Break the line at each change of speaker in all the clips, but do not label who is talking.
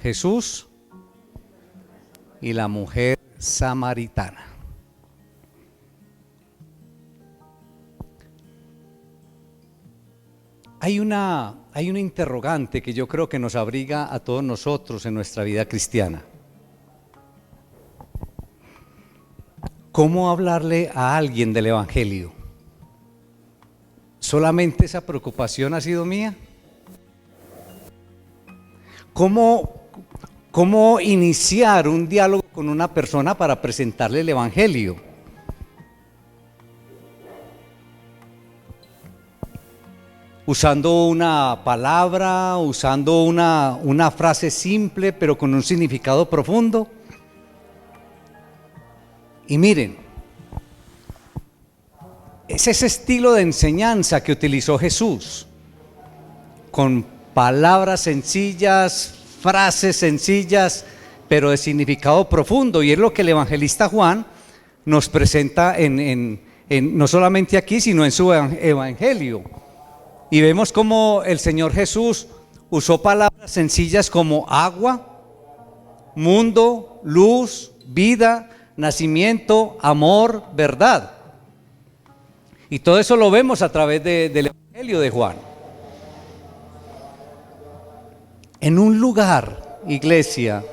Jesús y la mujer samaritana. Hay una interrogante que yo creo que nos abriga a todos nosotros en nuestra vida cristiana. ¿Cómo hablarle a alguien del Evangelio? ¿Solamente esa preocupación ha sido mía? ¿Cómo iniciar un diálogo con una persona para presentarle el Evangelio? Usando una palabra, usando una frase simple pero con un significado profundo. Y miren, es ese estilo de enseñanza que utilizó Jesús, con palabras sencillas, frases sencillas, pero de significado profundo, y es lo que el evangelista Juan nos presenta no solamente aquí, sino en su evangelio. Y vemos cómo el Señor Jesús usó palabras sencillas como agua, mundo, luz, vida, nacimiento, amor, verdad. Y todo eso lo vemos a través del evangelio de Juan. En un lugar, iglesia,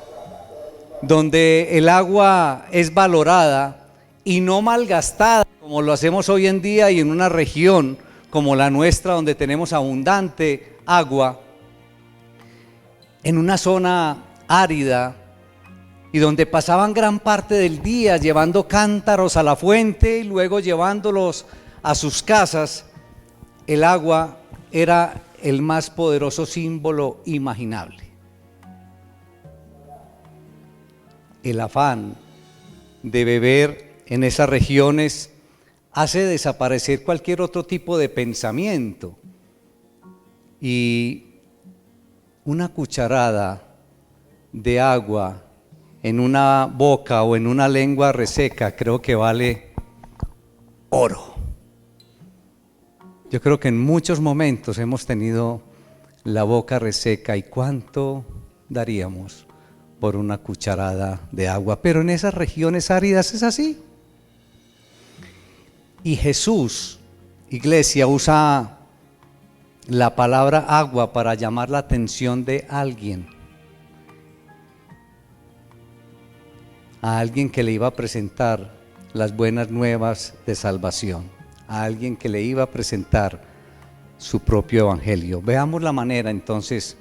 donde el agua es valorada y no malgastada como lo hacemos hoy en día, y en una región como la nuestra donde tenemos abundante agua, en una zona árida y donde pasaban gran parte del día llevando cántaros a la fuente y luego llevándolos a sus casas, el agua era el más poderoso símbolo imaginable. El afán de beber en esas regiones hace desaparecer cualquier otro tipo de pensamiento, y una cucharada de agua en una boca o en una lengua reseca creo que vale oro. Yo creo que en muchos momentos hemos tenido la boca reseca, y cuánto daríamos por una cucharada de agua, pero en esas regiones áridas es así. Y Jesús, iglesia, usa la palabra agua para llamar la atención de alguien, a alguien que le iba a presentar las buenas nuevas de salvación, a alguien que le iba a presentar su propio evangelio. Veamos la manera entonces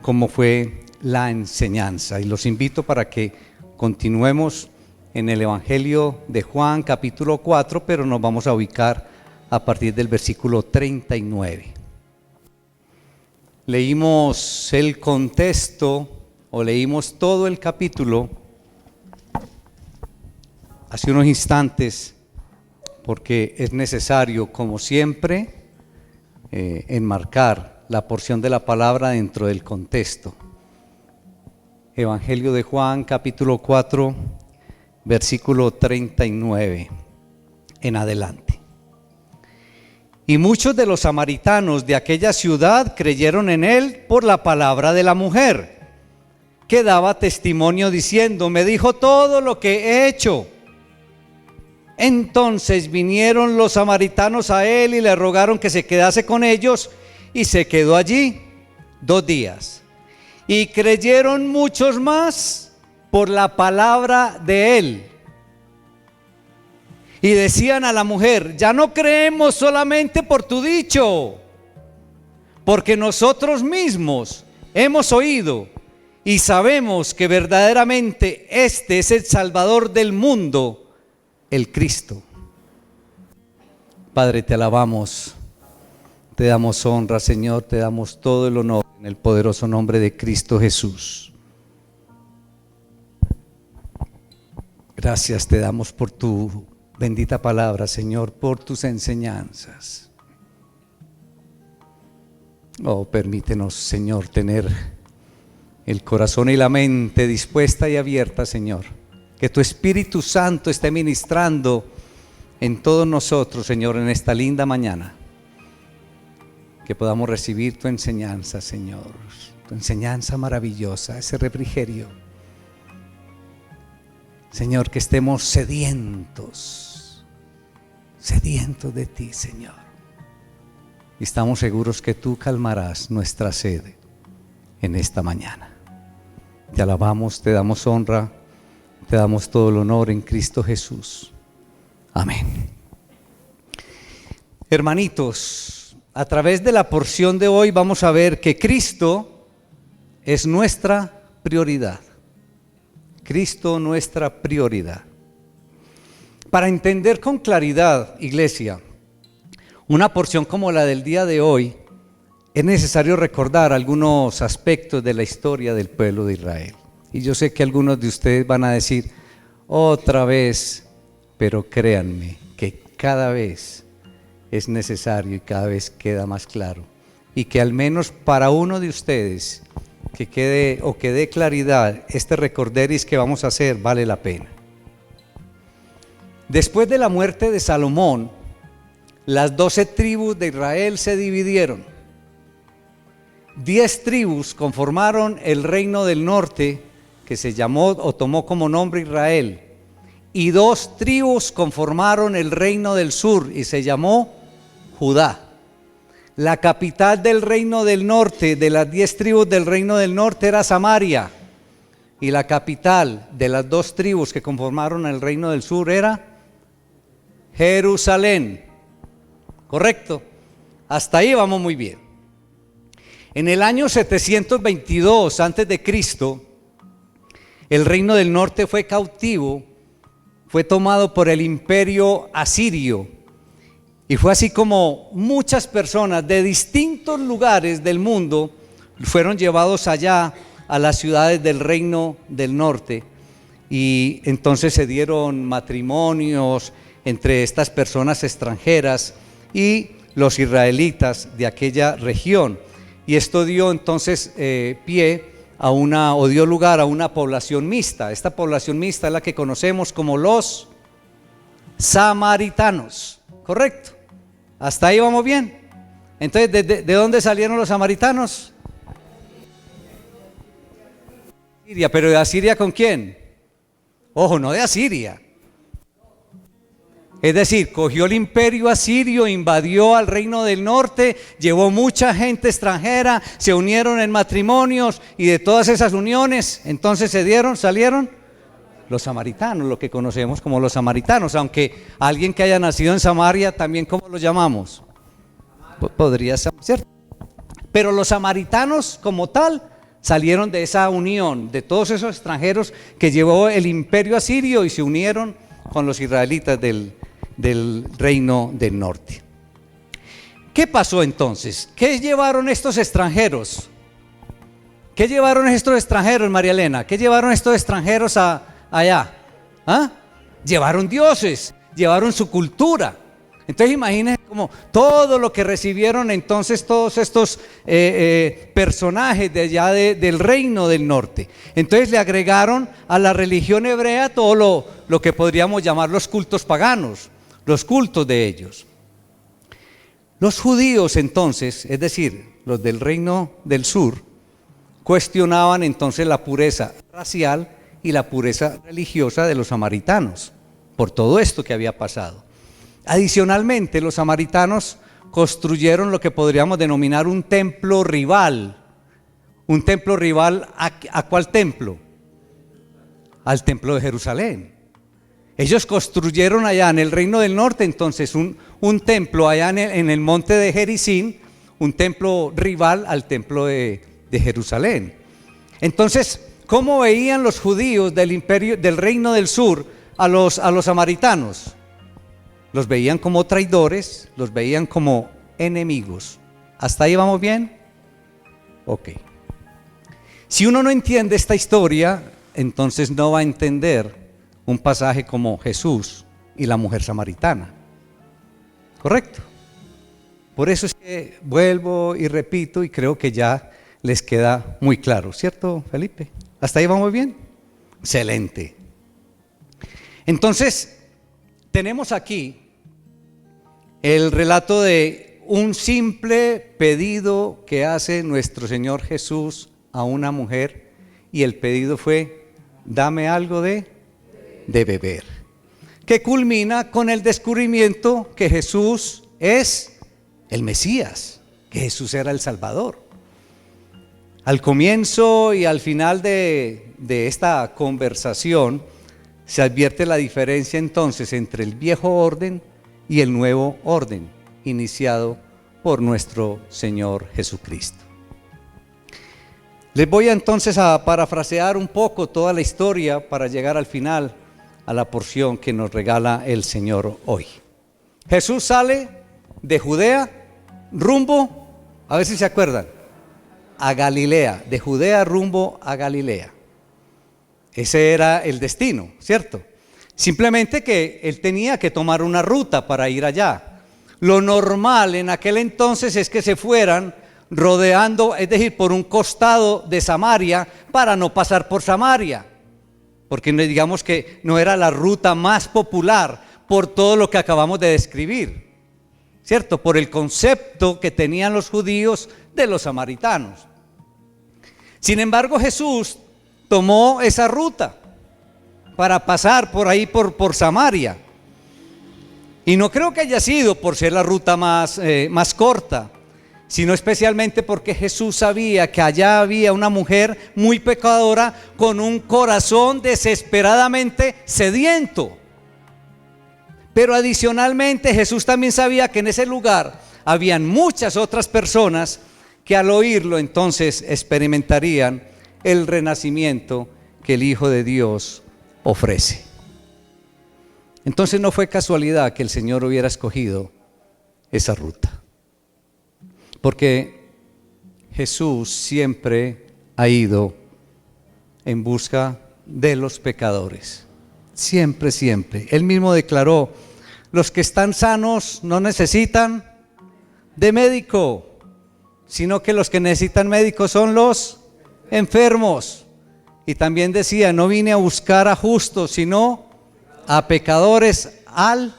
cómo fue la enseñanza, y los invito para que continuemos en el evangelio de Juan capítulo 4, pero nos vamos a ubicar a partir del versículo 39. Leímos el contexto, o leímos todo el capítulo hace unos instantes, porque es necesario, como siempre, enmarcar la porción de la palabra dentro del contexto. Evangelio de Juan, capítulo 4, versículo 39 en adelante. Y muchos de los samaritanos de aquella ciudad creyeron en él por la palabra de la mujer, que daba testimonio diciendo: me dijo todo lo que he hecho. Entonces vinieron los samaritanos a él y le rogaron que se quedase con ellos, y se quedó allí 2 días. Y creyeron muchos más por la palabra de él. Y decían a la mujer: ya no creemos solamente por tu dicho, porque nosotros mismos hemos oído y sabemos que verdaderamente este es el Salvador del mundo, el Cristo. Padre, te alabamos, te damos honra, Señor, te damos todo el honor en el poderoso nombre de Cristo Jesús. Gracias te damos por tu bendita palabra, Señor, por tus enseñanzas. Oh, permítenos, Señor, tener el corazón y la mente dispuesta y abierta, Señor. Que tu Espíritu Santo esté ministrando en todos nosotros, Señor, en esta linda mañana. Que podamos recibir tu enseñanza, Señor, tu enseñanza maravillosa, ese refrigerio. Señor, que estemos sedientos de ti, Señor. Y estamos seguros que tú calmarás nuestra sed en esta mañana. Te alabamos, te damos honra, te damos todo el honor en Cristo Jesús. Amén. Hermanitos, a través de la porción de hoy vamos a ver que Cristo es nuestra prioridad. Cristo nuestra prioridad. Para entender con claridad, iglesia, una porción como la del día de hoy, es necesario recordar algunos aspectos de la historia del pueblo de Israel. Y yo sé que algunos de ustedes van a decir, otra vez, pero créanme que cada vez es necesario y cada vez queda más claro. Y que al menos para uno de ustedes que quede o que dé claridad, este recorderis que vamos a hacer vale la pena. Después de la muerte de Salomón, las 12 tribus de Israel se dividieron. 10 tribus conformaron el reino del norte, que se llamó o tomó como nombre Israel, y 2 tribus conformaron el reino del sur y se llamó Judá. La capital del reino del norte, de las 10 tribus del reino del norte, era Samaria, y la capital de las 2 tribus que conformaron el reino del sur era Jerusalén. ¿Correcto? Hasta ahí vamos muy bien. En el año 722 antes de Cristo, el reino del norte fue cautivo, fue tomado por el imperio asirio, y fue así como muchas personas de distintos lugares del mundo fueron llevados allá a las ciudades del reino del norte, y entonces se dieron matrimonios entre estas personas extranjeras y los israelitas de aquella región. Y esto dio entonces pie a dio lugar a una población mixta. Esta población mixta es la que conocemos como los samaritanos, ¿correcto? Hasta ahí vamos bien. Entonces, ¿de dónde salieron los samaritanos? Siria, pero ¿de Asiria con quién? Ojo, no de Asiria. Es decir, cogió el imperio asirio, invadió al reino del norte, llevó mucha gente extranjera, se unieron en matrimonios, y de todas esas uniones, entonces salieron los samaritanos, lo que conocemos como los samaritanos. Aunque alguien que haya nacido en Samaria, también, ¿cómo lo llamamos? Podría ser, ¿cierto? Pero los samaritanos como tal salieron de esa unión, de todos esos extranjeros que llevó el imperio asirio y se unieron con los israelitas del reino del norte. ¿Qué pasó entonces? ¿Qué llevaron estos extranjeros? ¿Qué llevaron estos extranjeros, María Elena? ¿Qué llevaron estos extranjeros allá? ¿Ah? Llevaron dioses, llevaron su cultura. Entonces imagínense como todo lo que recibieron entonces todos estos personajes de allá del reino del norte. Entonces le agregaron a la religión hebrea todo lo que podríamos llamar los cultos paganos, los cultos de ellos. Los judíos entonces, es decir, los del reino del sur, cuestionaban entonces la pureza racial y la pureza religiosa de los samaritanos por todo esto que había pasado. Adicionalmente, los samaritanos construyeron lo que podríamos denominar un templo rival. ¿Un templo rival a cuál templo? Al templo de Jerusalén. Ellos construyeron allá en el reino del norte entonces un templo allá en el monte de Gerizim, un templo rival al templo de Jerusalén. Entonces, ¿cómo veían los judíos del reino del sur a los samaritanos? Los veían como traidores, los veían como enemigos. ¿Hasta ahí vamos bien? Ok. Si uno no entiende esta historia, entonces no va a entender un pasaje como Jesús y la mujer samaritana. ¿Correcto? Por eso es que vuelvo y repito, y creo que ya les queda muy claro, ¿cierto, Felipe? ¿Hasta ahí vamos bien? Excelente. Entonces, tenemos aquí el relato de un simple pedido que hace nuestro Señor Jesús a una mujer y el pedido fue: dame algo de beber, que culmina con el descubrimiento que Jesús es el Mesías, que Jesús era el Salvador. Al comienzo y al final de esta conversación se advierte la diferencia entonces entre el viejo orden y el nuevo orden iniciado por nuestro Señor Jesucristo. Les voy entonces a parafrasear un poco toda la historia para llegar al final a la porción que nos regala el Señor hoy. Jesús sale de Judea rumbo, a ver si se acuerdan, a Galilea, de Judea rumbo a Galilea. Ese era el destino, ¿cierto? Simplemente que él tenía que tomar una ruta para ir allá. Lo normal en aquel entonces es que se fueran rodeando, es decir, por un costado de Samaria para no pasar por Samaria, porque digamos que no era la ruta más popular por todo lo que acabamos de describir, ¿cierto? Por el concepto que tenían los judíos de los samaritanos. Sin embargo, Jesús tomó esa ruta para pasar por ahí por Samaria, y no creo que haya sido por ser la ruta más corta, sino especialmente porque Jesús sabía que allá había una mujer muy pecadora con un corazón desesperadamente sediento. Pero adicionalmente Jesús también sabía que en ese lugar habían muchas otras personas que al oírlo entonces experimentarían el renacimiento que el Hijo de Dios ofrece. Entonces no fue casualidad que el Señor hubiera escogido esa ruta, porque Jesús siempre ha ido en busca de los pecadores. Siempre, siempre. Él mismo declaró: los que están sanos no necesitan de médico, sino que los que necesitan médico son los enfermos. Y también decía: no vine a buscar a justos, sino a pecadores al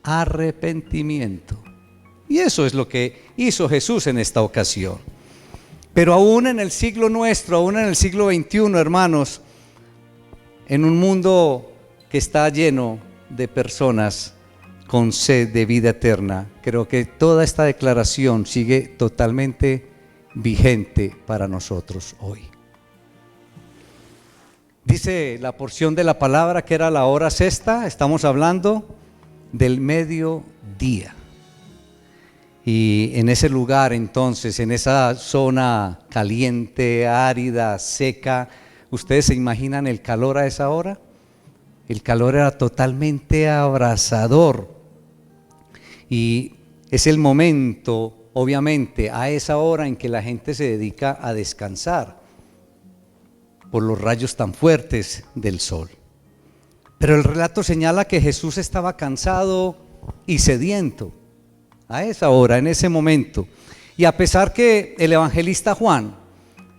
arrepentimiento. Y eso es lo que hizo Jesús en esta ocasión. Pero aún en el siglo nuestro, aún en el siglo XXI, hermanos, en un mundo que está lleno de personas con sed de vida eterna, creo que toda esta declaración sigue totalmente vigente para nosotros hoy. Dice la porción de la palabra que era la hora sexta, estamos hablando del mediodía. Y en ese lugar entonces, en esa zona caliente, árida, seca, ¿ustedes se imaginan el calor a esa hora? El calor era totalmente abrasador. Y es el momento, obviamente, a esa hora en que la gente se dedica a descansar por los rayos tan fuertes del sol. Pero el relato señala que Jesús estaba cansado y sediento a esa hora, en ese momento. Y a pesar que el evangelista Juan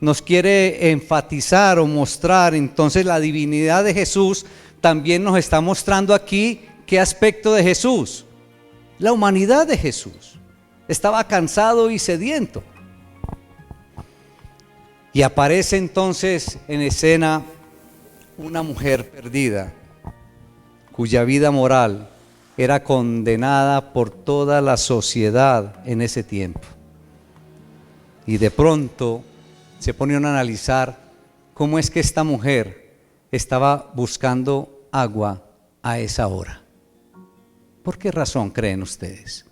nos quiere enfatizar o mostrar entonces la divinidad de Jesús, también nos está mostrando aquí qué aspecto de Jesús: la humanidad de Jesús. Estaba cansado y sediento. Y aparece entonces en escena una mujer perdida, cuya vida moral era condenada por toda la sociedad en ese tiempo. Y de pronto se pone a analizar cómo es que esta mujer estaba buscando agua a esa hora. ¿Por qué razón creen ustedes?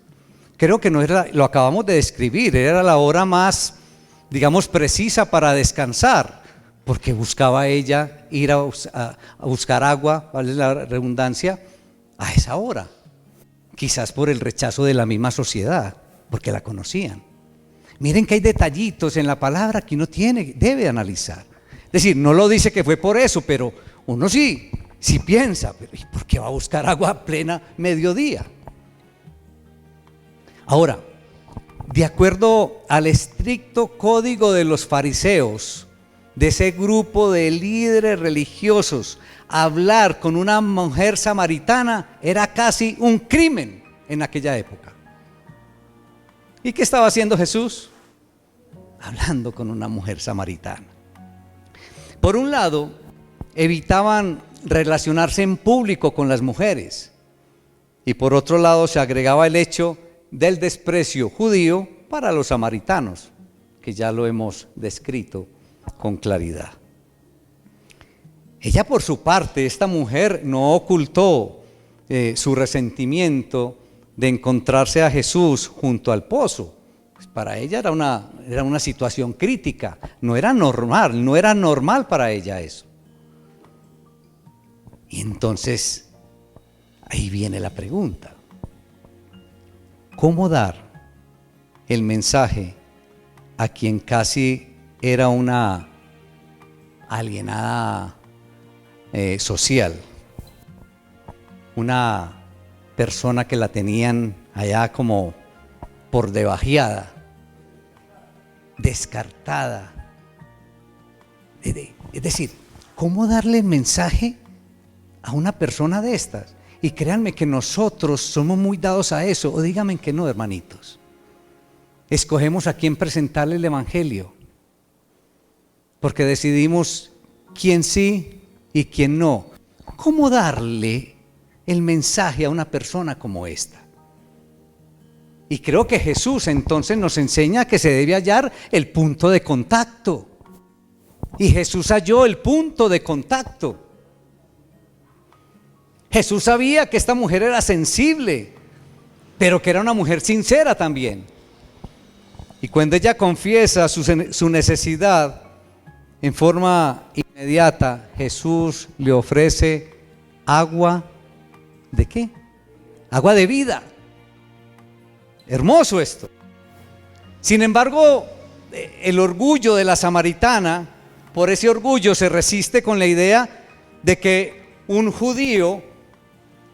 Creo que no era, lo acabamos de describir, era la hora más, digamos, precisa para descansar, porque buscaba ella ir a buscar agua, vale la redundancia, a esa hora. Quizás por el rechazo de la misma sociedad, porque la conocían. Miren que hay detallitos en la palabra que uno debe analizar. Es decir, no lo dice que fue por eso, pero uno sí piensa, pero ¿y por qué va a buscar agua a plena mediodía? Ahora, de acuerdo al estricto código de los fariseos, de ese grupo de líderes religiosos, hablar con una mujer samaritana era casi un crimen en aquella época. ¿Y qué estaba haciendo Jesús? hablando con una mujer samaritana. Por un lado, evitaban relacionarse en público con las mujeres, y por otro lado se agregaba el hecho del desprecio judío para los samaritanos, que ya lo hemos descrito con claridad. Ella, por su parte, esta mujer, no ocultó su resentimiento de encontrarse a Jesús junto al pozo. Pues para ella era una situación crítica, no era normal para ella eso. Y entonces, ahí viene la pregunta: ¿cómo dar el mensaje a quien casi era una alienada social? Una persona que la tenían allá como por debajeada, descartada. Es decir, ¿cómo darle el mensaje a una persona de estas? Y créanme que nosotros somos muy dados a eso, o díganme que no, hermanitos. Escogemos a quién presentarle el evangelio, porque decidimos quién sí y quién no. ¿Cómo darle el mensaje a una persona como esta? Y creo que Jesús entonces nos enseña que se debe hallar el punto de contacto. Y Jesús halló el punto de contacto. Jesús sabía que esta mujer era sensible, pero que era una mujer sincera también. Y cuando ella confiesa su necesidad en forma inmediata, Jesús le ofrece agua. ¿De qué? Agua de vida. Hermoso esto. Sin embargo, el orgullo de la samaritana, por ese orgullo se resiste con la idea de que un judío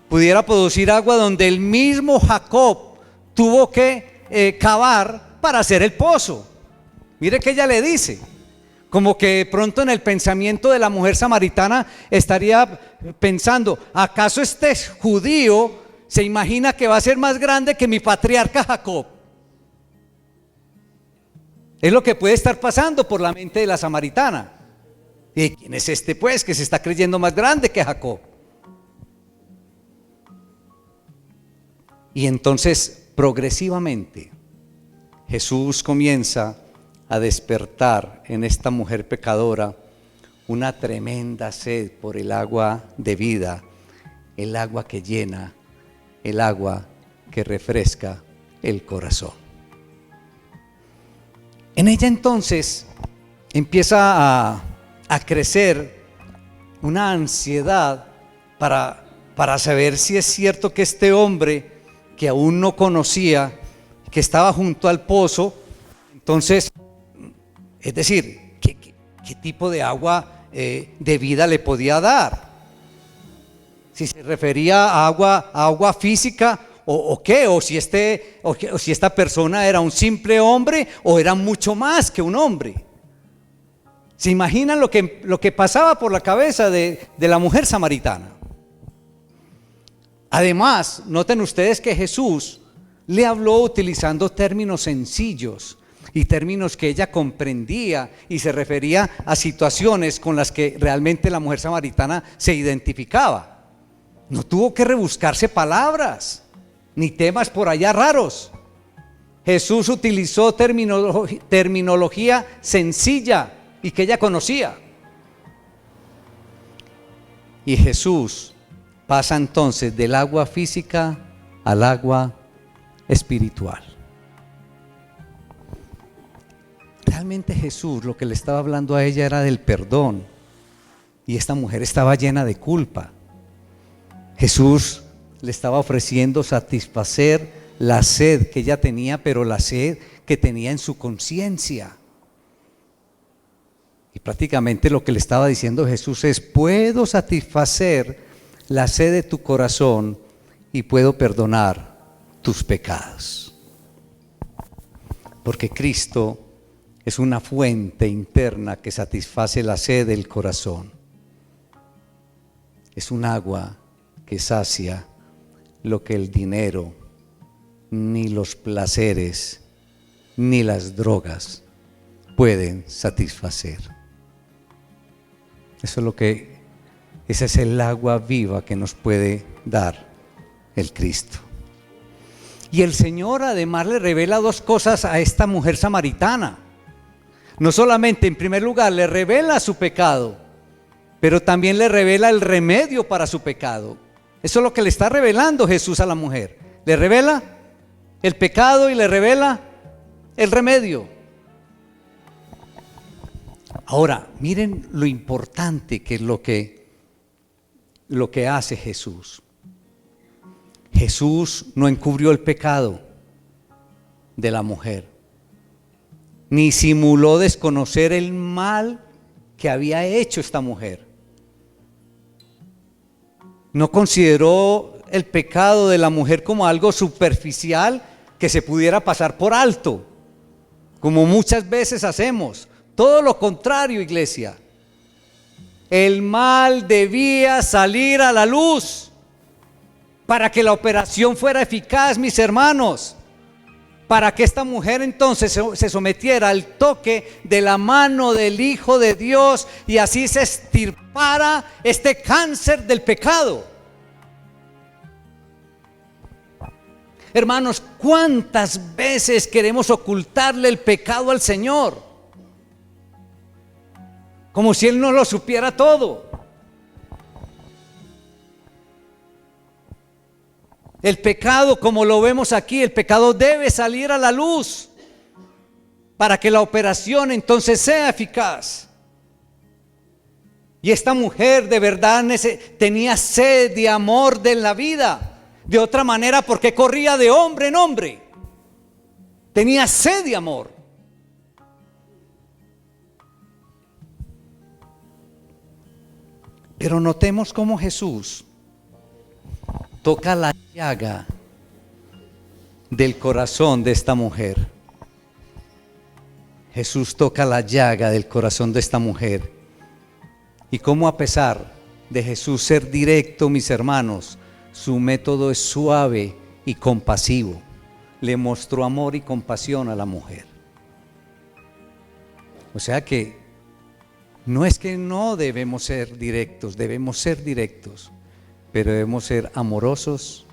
pudiera producir agua donde el mismo Jacob tuvo que cavar para hacer el pozo. Mire que ella le dice, como que pronto en el pensamiento de la mujer samaritana estaría pensando: ¿acaso este judío se imagina que va a ser más grande que mi patriarca Jacob? Es lo que puede estar pasando por la mente de la samaritana. ¿Y quién es este pues que se está creyendo más grande que Jacob? Y entonces progresivamente Jesús comienza a despertar en esta mujer pecadora una tremenda sed por el agua de vida, el agua que llena, el agua que refresca el corazón. En ella entonces empieza a crecer una ansiedad para saber si es cierto que este hombre, que aún no conocía, que estaba junto al pozo, entonces, es decir, ¿qué tipo de agua de vida le podía dar? Si se refería a agua física o qué, o si esta persona era un simple hombre o era mucho más que un hombre. ¿Se imaginan lo que pasaba por la cabeza de la mujer samaritana? Además, noten ustedes que Jesús le habló utilizando términos sencillos y términos que ella comprendía, y se refería a situaciones con las que realmente la mujer samaritana se identificaba. No tuvo que rebuscarse palabras ni temas por allá raros. Jesús utilizó terminología sencilla y que ella conocía. Y Jesús pasa entonces del agua física al agua espiritual. Realmente Jesús lo que le estaba hablando a ella era del perdón, y esta mujer estaba llena de culpa. Jesús le estaba ofreciendo satisfacer la sed que ella tenía, pero la sed que tenía en su conciencia. Y prácticamente lo que le estaba diciendo Jesús es: puedo satisfacer la sed de tu corazón y puedo perdonar tus pecados. Porque Cristo es una fuente interna que satisface la sed del corazón. Es un agua que sacia lo que el dinero, ni los placeres, ni las drogas pueden satisfacer. Ese es el agua viva que nos puede dar el Cristo. Y el Señor además le revela dos cosas a esta mujer samaritana. No solamente, en primer lugar, le revela su pecado, pero también le revela el remedio para su pecado. Eso es lo que le está revelando Jesús a la mujer. Le revela el pecado y le revela el remedio. Ahora, miren lo importante que es lo que hace Jesús. Jesús no encubrió el pecado de la mujer, ni simuló desconocer el mal que había hecho esta mujer. No consideró el pecado de la mujer como algo superficial que se pudiera pasar por alto, como muchas veces hacemos. Todo lo contrario, iglesia. El mal debía salir a la luz para que la operación fuera eficaz, mis hermanos. Para que esta mujer entonces se sometiera al toque de la mano del Hijo de Dios y así se extirpara este cáncer del pecado. Hermanos, ¿cuántas veces queremos ocultarle el pecado al Señor? Como si Él no lo supiera todo. El pecado, como lo vemos aquí, el pecado debe salir a la luz para que la operación entonces sea eficaz. Y esta mujer de verdad tenía sed de amor de la vida. De otra manera, ¿por qué corría de hombre en hombre? Tenía sed de amor. Pero notemos cómo Jesús toca la llaga del corazón de esta mujer. Jesús toca la llaga del corazón de esta mujer. Y cómo, a pesar de Jesús ser directo, mis hermanos, su método es suave y compasivo. Le mostró amor y compasión a la mujer. O sea que no es que no debemos ser directos, debemos ser directos, pero debemos ser amorosos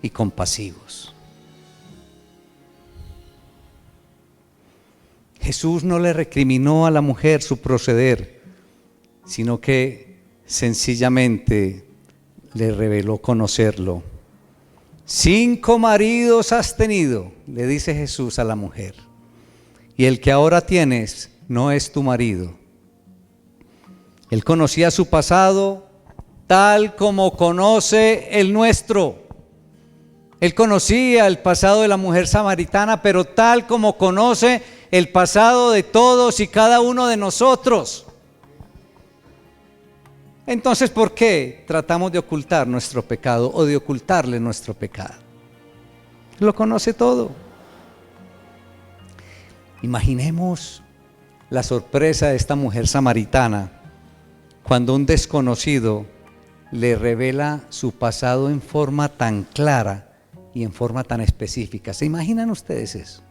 y compasivos. Jesús no le recriminó a la mujer su proceder, sino que sencillamente le reveló conocerlo. 5 maridos has tenido, le dice Jesús a la mujer, y el que ahora tienes no es tu marido. Él conocía su pasado tal como conoce el nuestro. Él conocía el pasado de la mujer samaritana, pero tal como conoce el pasado de todos y cada uno de nosotros. Entonces, ¿por qué tratamos de ocultar nuestro pecado o de ocultarle nuestro pecado? Lo conoce todo. Imaginemos la sorpresa de esta mujer samaritana cuando un desconocido le revela su pasado en forma tan clara y en forma tan específica. ¿Se imaginan ustedes eso?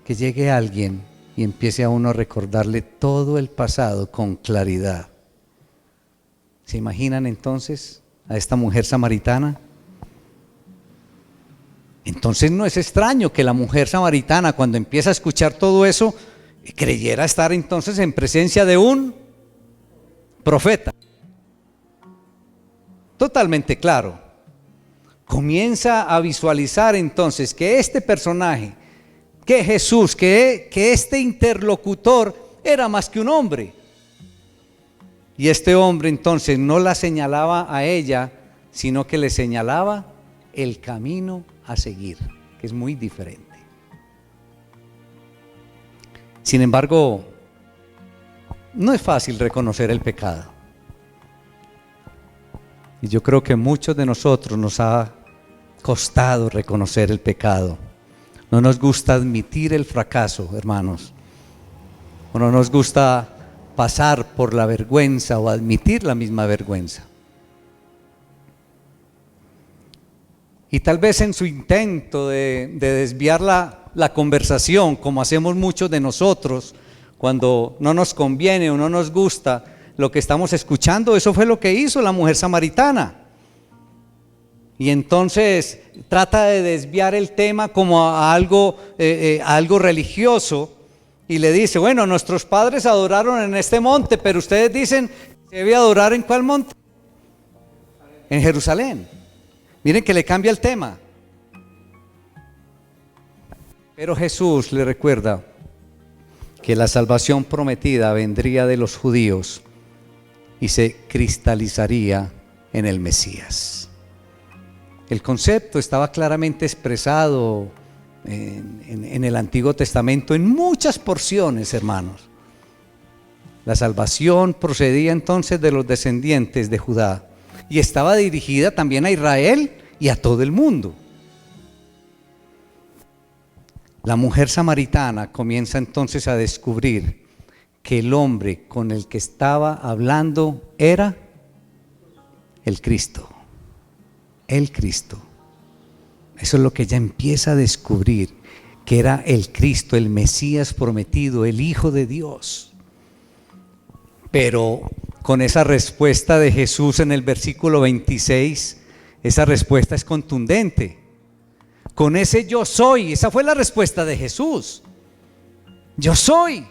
Que llegue alguien y empiece a uno a recordarle todo el pasado con claridad. ¿Se imaginan entonces a esta mujer samaritana? Entonces no es extraño que la mujer samaritana, cuando empieza a escuchar todo eso, creyera estar entonces en presencia de un profeta. Totalmente claro. Comienza a visualizar entonces que este personaje, que Jesús, que este interlocutor era más que un hombre. Y este hombre entonces no la señalaba a ella, sino que le señalaba el camino a seguir, que es muy diferente. Sin embargo, no es fácil reconocer el pecado. Y yo creo que muchos de nosotros nos ha costado reconocer el pecado. No nos gusta admitir el fracaso, hermanos. O no nos gusta pasar por la vergüenza o admitir la misma vergüenza. Y tal vez en su intento de desviar la conversación, como hacemos muchos de nosotros, cuando no nos conviene o no nos gusta lo que estamos escuchando, eso fue lo que hizo la mujer samaritana. Y entonces trata de desviar el tema como a algo religioso, y le dice, bueno, nuestros padres adoraron en este monte, pero ustedes dicen que se debe adorar ¿en cuál monte? En Jerusalén. Miren que le cambia el tema. Pero Jesús le recuerda que la salvación prometida vendría de los judíos y se cristalizaría en el Mesías. El concepto estaba claramente expresado en el Antiguo Testamento en muchas porciones, hermanos. La salvación procedía entonces de los descendientes de Judá y estaba dirigida también a Israel y a todo el mundo. La mujer samaritana comienza entonces a descubrir que el hombre con el que estaba hablando era el Cristo. El Cristo. Eso es lo que ella empieza a descubrir, que era el Cristo, el Mesías prometido, el Hijo de Dios. Pero con esa respuesta de Jesús en el versículo 26, esa respuesta es contundente. Con ese yo soy, esa fue la respuesta de Jesús. Yo soy.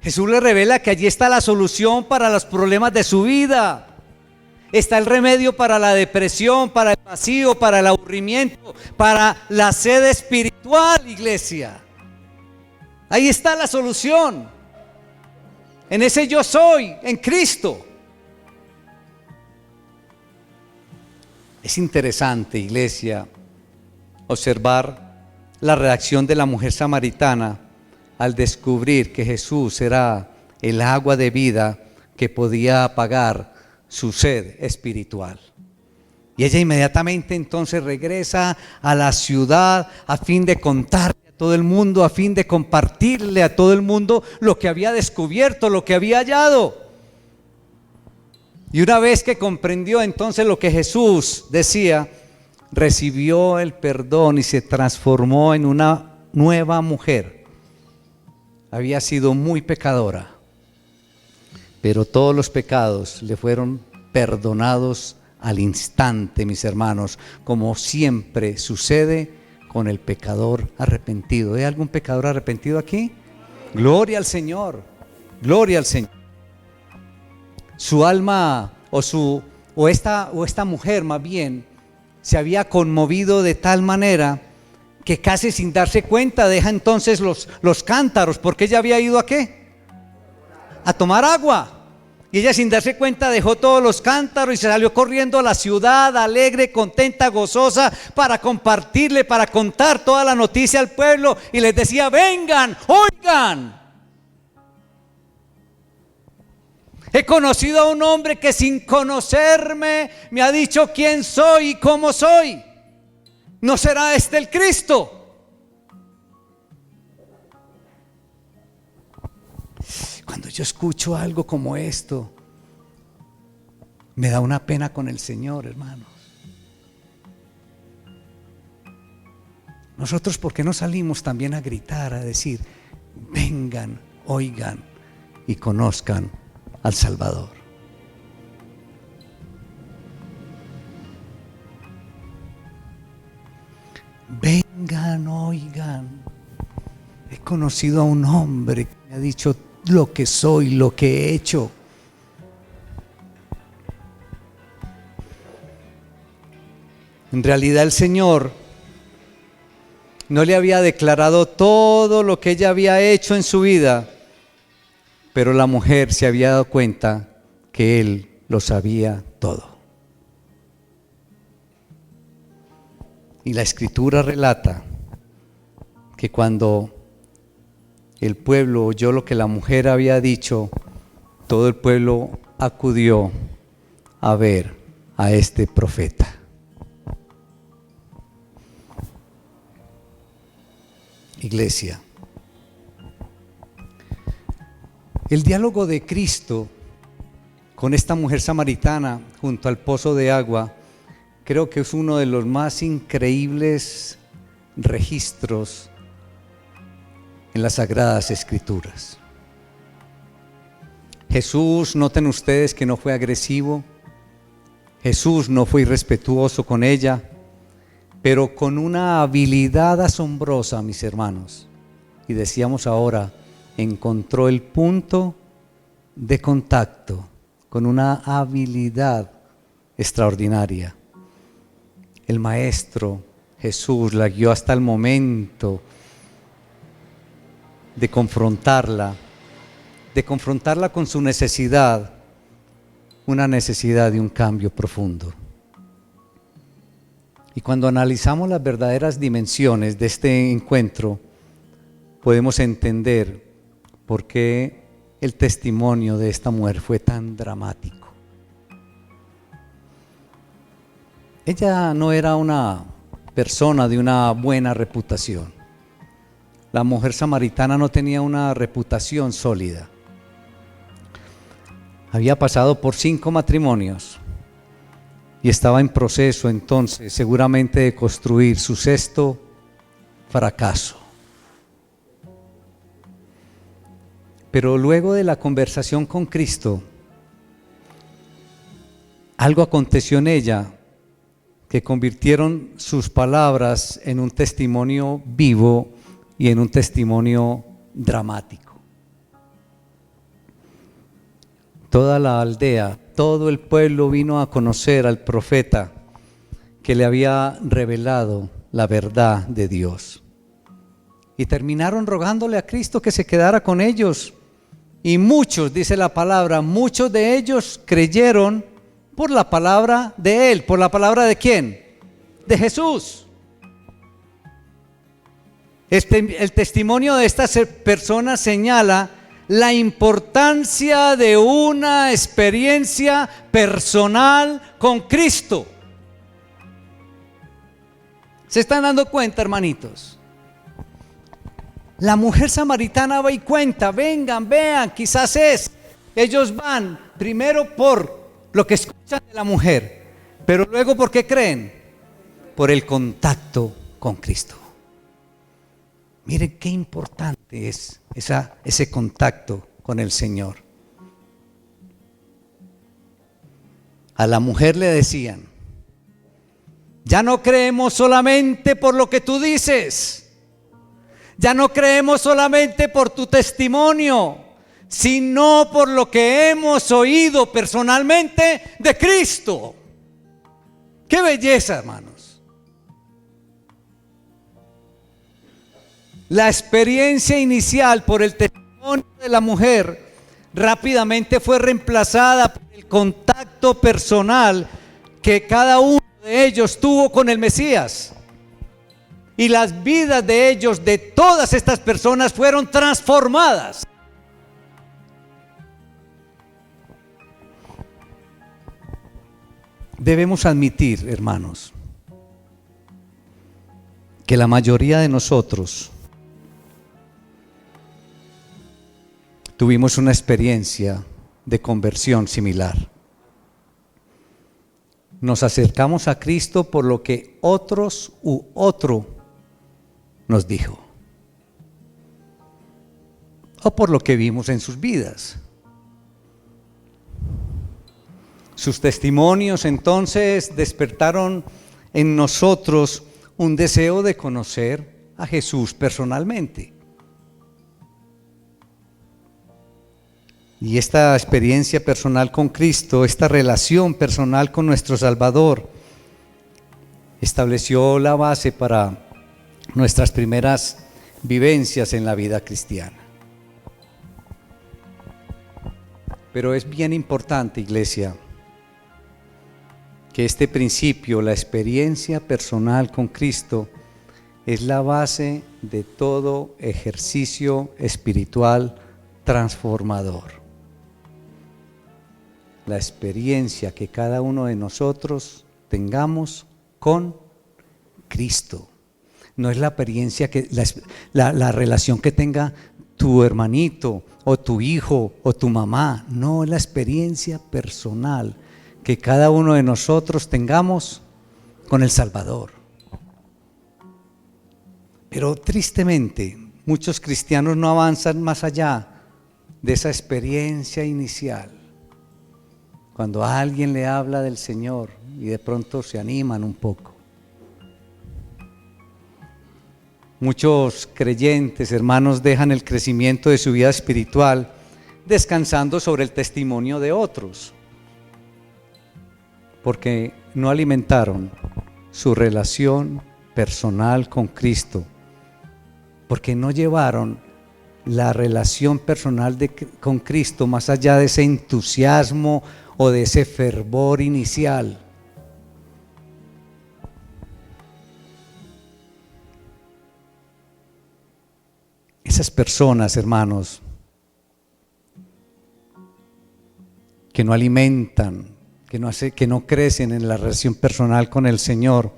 Jesús le revela que allí está la solución para los problemas de su vida. Está el remedio para la depresión, para el vacío, para el aburrimiento, para la sed espiritual, iglesia. Ahí está la solución. En ese yo soy, en Cristo. Es interesante, iglesia, observar la reacción de la mujer samaritana al descubrir que Jesús era el agua de vida que podía apagar su sed espiritual. Y ella inmediatamente entonces regresa a la ciudad a fin de contarle a todo el mundo, a fin de compartirle a todo el mundo lo que había descubierto, lo que había hallado. Y una vez que comprendió entonces lo que Jesús decía, recibió el perdón y se transformó en una nueva mujer. Había sido muy pecadora, pero todos los pecados le fueron perdonados al instante, mis hermanos, como siempre sucede con el pecador arrepentido. ¿Hay algún pecador arrepentido aquí? Gloria al Señor, gloria al Señor. Su alma o esta mujer más bien se había conmovido de tal manera que casi sin darse cuenta deja entonces los cántaros, porque ella había ido ¿a qué? A tomar agua. Y ella sin darse cuenta dejó todos los cántaros y se salió corriendo a la ciudad, alegre, contenta, gozosa, para compartirle, para contar toda la noticia al pueblo. Y les decía, vengan, oigan. He conocido a un hombre que sin conocerme me ha dicho quién soy y cómo soy. ¿No será este el Cristo? Cuando yo escucho algo como esto, me da una pena con el Señor, hermanos. Nosotros, ¿por qué no salimos también a gritar, a decir, vengan, oigan y conozcan al Salvador? Vengan, oigan. He conocido a un hombre que me ha dicho lo que soy, lo que he hecho. En realidad el Señor no le había declarado todo lo que ella había hecho en su vida, pero la mujer se había dado cuenta que Él lo sabía todo. Y la Escritura relata que cuando el pueblo oyó lo que la mujer había dicho, todo el pueblo acudió a ver a este profeta. Iglesia, el diálogo de Cristo con esta mujer samaritana junto al pozo de agua creo que es uno de los más increíbles registros en las Sagradas Escrituras. Jesús, noten ustedes que no fue agresivo, Jesús no fue irrespetuoso con ella, pero con una habilidad asombrosa, mis hermanos. Y decíamos ahora, encontró el punto de contacto con una habilidad extraordinaria. El Maestro Jesús la guió hasta el momento de confrontarla con su necesidad, una necesidad de un cambio profundo. Y cuando analizamos las verdaderas dimensiones de este encuentro, podemos entender por qué el testimonio de esta mujer fue tan dramático. Ella no era una persona de una buena reputación. La mujer samaritana no tenía una reputación sólida. Había pasado por 5 matrimonios y estaba en proceso entonces seguramente de construir su 6º fracaso. Pero luego de la conversación con Cristo, algo aconteció en ella que convirtieron sus palabras en un testimonio vivo y en un testimonio dramático. Toda la aldea, todo el pueblo vino a conocer al profeta que le había revelado la verdad de Dios. Y terminaron rogándole a Cristo que se quedara con ellos. Y muchos, dice la palabra, muchos de ellos creyeron por la palabra de Él. ¿Por la palabra de quién? De Jesús. El testimonio de estas personas señala la importancia de una experiencia personal con Cristo. ¿Se están dando cuenta, hermanitos? La mujer samaritana va y cuenta, vengan, vean, quizás es. Ellos van primero por lo que escuchan de la mujer, pero luego ¿por qué creen? Por el contacto con Cristo. Miren qué importante es ese contacto con el Señor. A la mujer le decían, ya no creemos solamente por lo que tú dices, ya no creemos solamente por tu testimonio, sino por lo que hemos oído personalmente de Cristo. ¡Qué belleza, hermanos! La experiencia inicial por el testimonio de la mujer rápidamente fue reemplazada por el contacto personal que cada uno de ellos tuvo con el Mesías. Y las vidas de ellos, de todas estas personas, fueron transformadas. Debemos admitir, hermanos, que la mayoría de nosotros tuvimos una experiencia de conversión similar. Nos acercamos a Cristo por lo que otro nos dijo, o por lo que vimos en sus vidas. Sus testimonios entonces despertaron en nosotros un deseo de conocer a Jesús personalmente. Y esta experiencia personal con Cristo, esta relación personal con nuestro Salvador, estableció la base para nuestras primeras vivencias en la vida cristiana. Pero es bien importante, iglesia, que este principio, la experiencia personal con Cristo, es la base de todo ejercicio espiritual transformador. La experiencia que cada uno de nosotros tengamos con Cristo. No es la experiencia que la relación que tenga tu hermanito o tu hijo o tu mamá. No, es la experiencia personal que cada uno de nosotros tengamos con el Salvador. Pero tristemente, muchos cristianos no avanzan más allá de esa experiencia inicial. Cuando alguien le habla del Señor y de pronto se animan un poco. Muchos creyentes, hermanos, dejan el crecimiento de su vida espiritual descansando sobre el testimonio de otros, porque no alimentaron su relación personal con Cristo, porque no llevaron la relación personal con Cristo más allá de ese entusiasmo o de ese fervor inicial. Esas personas, hermanos, que no alimentan, que no crecen en la relación personal con el Señor,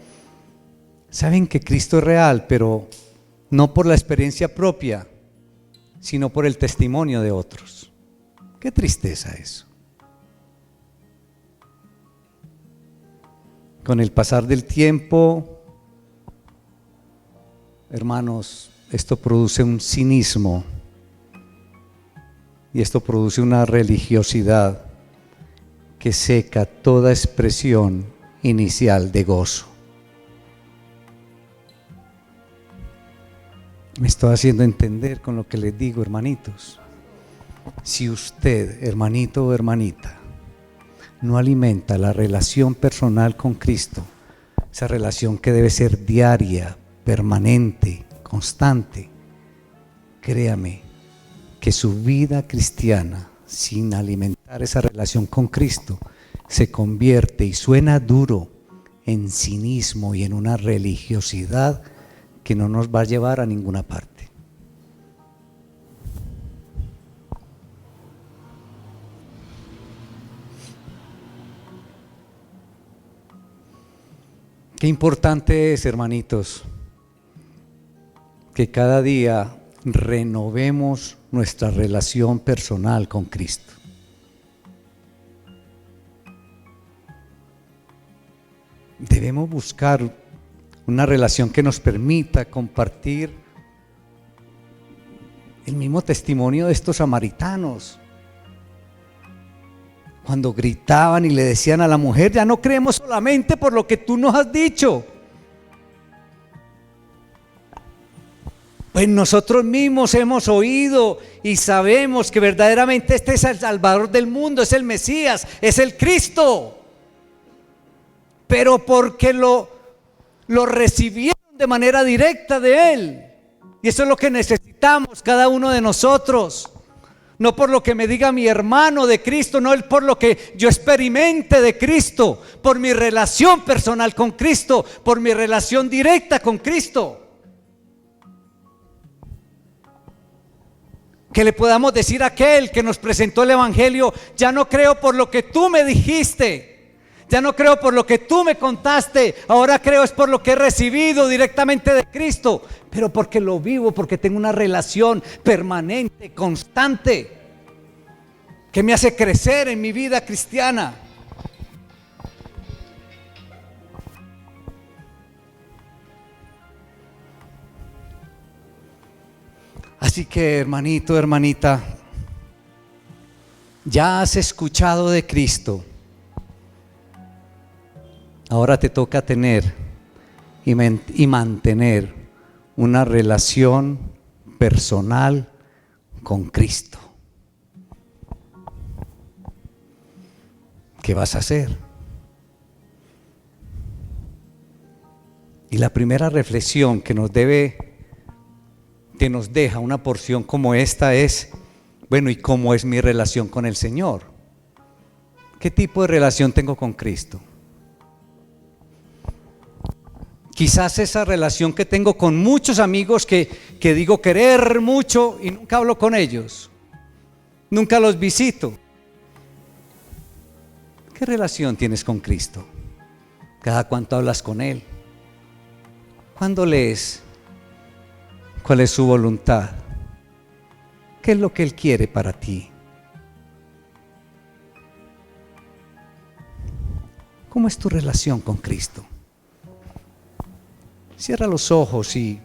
saben que Cristo es real, pero no por la experiencia propia, sino por el testimonio de otros. Qué tristeza eso. Con el pasar del tiempo, hermanos, esto produce un cinismo y esto produce una religiosidad que seca toda expresión inicial de gozo. Me estoy haciendo entender con lo que les digo, hermanitos. Si usted, hermanito o hermanita, no alimenta la relación personal con Cristo, esa relación que debe ser diaria, permanente, constante, créame que su vida cristiana, sin alimentar esa relación con Cristo, se convierte, y suena duro, en cinismo y en una religiosidad que no nos va a llevar a ninguna parte. Qué importante es, hermanitos, que cada día renovemos nuestra relación personal con Cristo. Debemos buscar una relación que nos permita compartir el mismo testimonio de estos samaritanos. Cuando gritaban y le decían a la mujer: ya no creemos solamente por lo que tú nos has dicho. Pues nosotros mismos hemos oído y sabemos que verdaderamente este es el Salvador del mundo, es el Mesías, es el Cristo. Pero porque lo recibieron de manera directa de Él. Y eso es lo que necesitamos cada uno de nosotros. No por lo que me diga mi hermano de Cristo, no por lo que yo experimente de Cristo, por mi relación personal con Cristo, por mi relación directa con Cristo. Que le podamos decir a aquel que nos presentó el Evangelio: ya no creo por lo que tú me dijiste, ya no creo por lo que tú me contaste, ahora creo es por lo que he recibido directamente de Cristo, pero porque lo vivo, porque tengo una relación permanente, constante, que me hace crecer en mi vida cristiana. Así que, hermanito, hermanita, ya has escuchado de Cristo. Ahora te toca tener y mantener una relación personal con Cristo. ¿Qué vas a hacer? Y la primera reflexión que nos deja una porción como esta es: bueno, ¿y cómo es mi relación con el Señor? ¿Qué tipo de relación tengo con Cristo? Quizás esa relación que tengo con muchos amigos que digo querer mucho y nunca hablo con ellos, nunca los visito. ¿Qué relación tienes con Cristo? ¿Cada cuánto hablas con Él? ¿Cuándo lees? ¿Cuál es su voluntad? ¿Qué es lo que Él quiere para ti? ¿Cómo es tu relación con Cristo? Cierra los ojos y,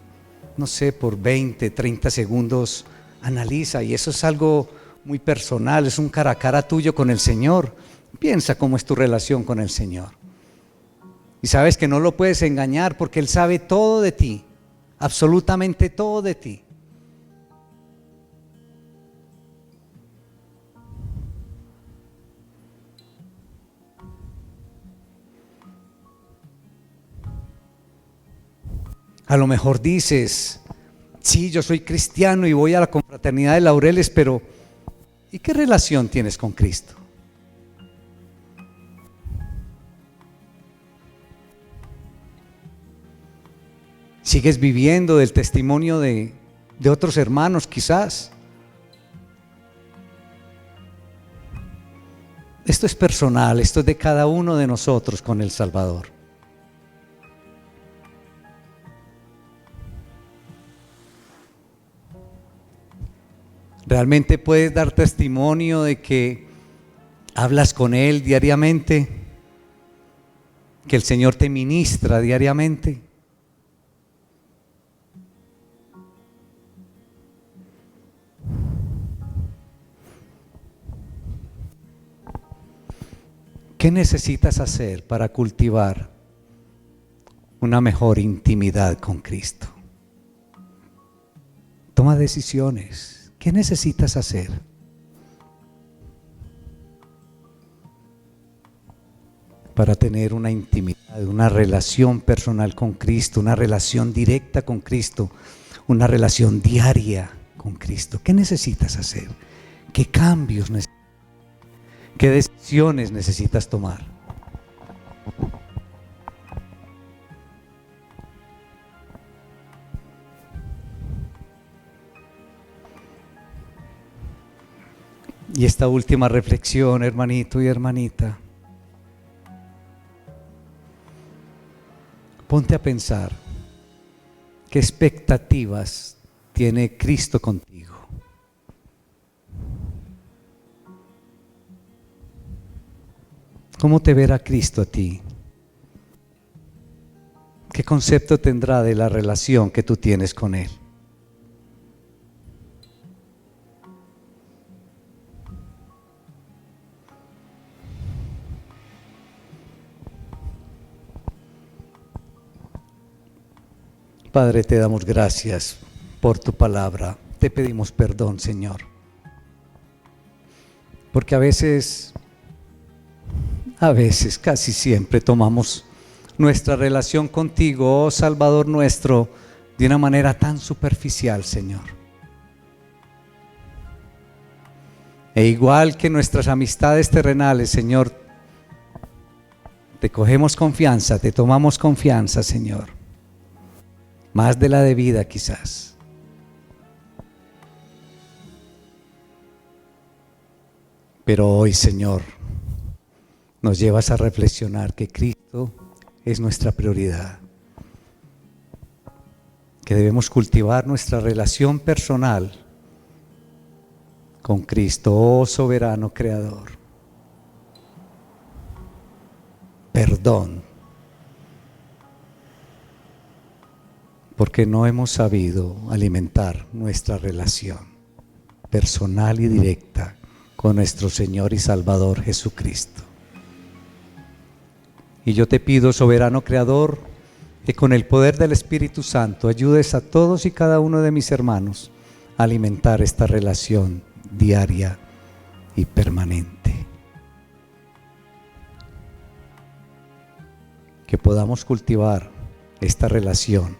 no sé, por 20, 30 segundos analiza, y eso es algo muy personal, es un cara a cara tuyo con el Señor. Piensa cómo es tu relación con el Señor. Y sabes que no lo puedes engañar porque Él sabe todo de ti, absolutamente todo de ti. A lo mejor dices, sí, yo soy cristiano y voy a la confraternidad de Laureles, pero ¿y qué relación tienes con Cristo? ¿Sigues viviendo del testimonio de otros hermanos quizás? Esto es personal, esto es de cada uno de nosotros con el Salvador. ¿Realmente puedes dar testimonio de que hablas con Él diariamente? ¿Que el Señor te ministra diariamente? ¿Qué necesitas hacer para cultivar una mejor intimidad con Cristo? Toma decisiones. ¿Qué necesitas hacer? Para tener una intimidad, una relación personal con Cristo, una relación directa con Cristo, una relación diaria con Cristo. ¿Qué necesitas hacer? ¿Qué cambios necesitas? ¿Qué decisiones necesitas tomar? Y esta última reflexión, hermanito y hermanita, ponte a pensar qué expectativas tiene Cristo contigo. ¿Cómo te verá Cristo a ti? ¿Qué concepto tendrá de la relación que tú tienes con Él? Padre, te damos gracias por tu palabra. Te pedimos perdón, Señor, porque a veces, casi siempre tomamos nuestra relación contigo, oh Salvador nuestro, de una manera tan superficial, Señor. E igual que nuestras amistades terrenales, Señor, te cogemos confianza, te tomamos confianza, Señor. Más de la debida quizás. Pero hoy, Señor, nos llevas a reflexionar que Cristo es nuestra prioridad, que debemos cultivar nuestra relación personal con Cristo, oh soberano creador. Perdón, porque no hemos sabido alimentar nuestra relación personal y directa con nuestro Señor y Salvador Jesucristo. Y yo te pido, soberano creador, que con el poder del Espíritu Santo ayudes a todos y cada uno de mis hermanos a alimentar esta relación diaria y permanente. Que podamos cultivar esta relación,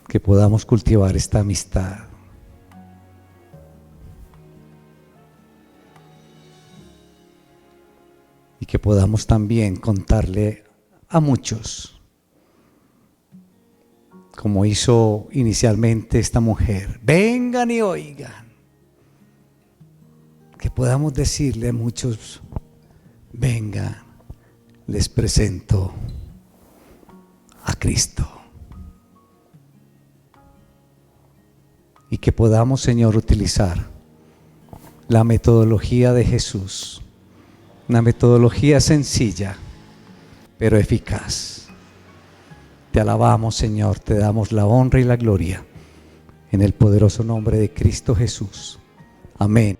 que podamos cultivar esta amistad. Y que podamos también contarle a muchos, como hizo inicialmente esta mujer, vengan y oigan. Que podamos decirle a muchos, vengan, les presento a Cristo. Y que podamos, Señor, utilizar la metodología de Jesús, una metodología sencilla, pero eficaz, Te alabamos, Señor, te damos la honra y la gloria en el poderoso nombre de Cristo Jesús. Amén.